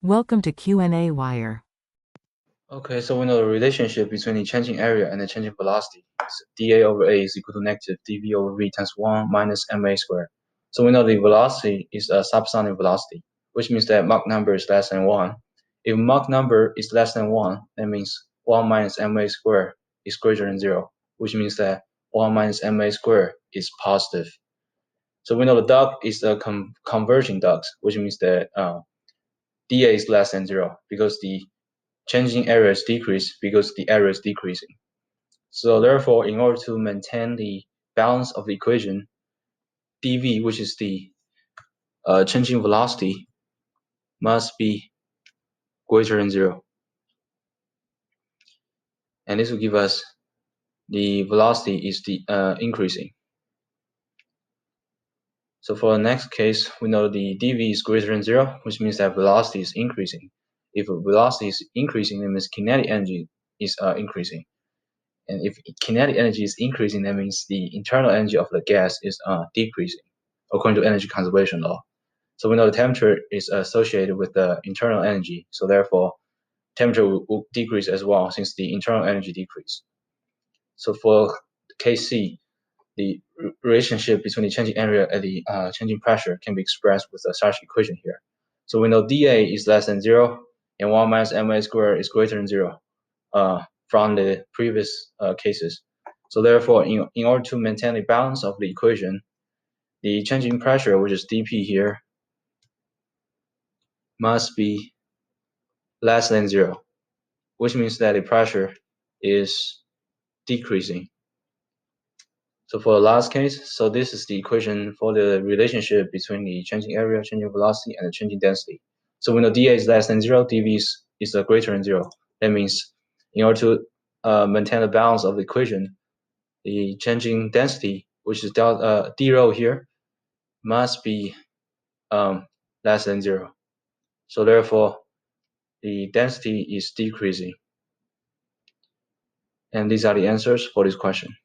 Welcome to qnawire. Okay, so we know the relationship between the changing area and the changing velocity. So dA over A is equal to negative dV over V times 1 minus ma squared. So we know the velocity is a subsonic velocity, which means that Mach number is less than 1. If Mach number is less than 1, that means 1 minus ma squared is greater than 0, which means that 1 minus ma squared is positive. So we know the duct is a converging duct, which means that dA is less than 0 because the changing area is decreased because the area is decreasing. So therefore, in order to maintain the balance of the equation, dv, which is the changing velocity, must be greater than 0. And this will give us the velocity is increasing. So for the next case, we know the dv is greater than 0, which means that velocity is increasing. If velocity is increasing, that means kinetic energy is increasing. And if kinetic energy is increasing, that means the internal energy of the gas is decreasing, according to energy conservation law. So we know the temperature is associated with the internal energy. So therefore, temperature will decrease as well since the internal energy decrease. So for case C, the relationship between the changing area and the changing pressure can be expressed with such equation here. So we know dA is less than 0 and 1 minus ma squared is greater than 0. From the previous cases. So therefore, in order to maintain the balance of the equation, the changing pressure, which is dP here, must be less than 0, which means that the pressure is decreasing. So for the last case, so this is the equation for the relationship between the changing area, changing velocity, and the changing density. So we know dA is less than 0, dV is greater than 0. That means in order to maintain the balance of the equation, the changing density, which is d rho here, must be less than 0. So therefore, the density is decreasing. And these are the answers for this question.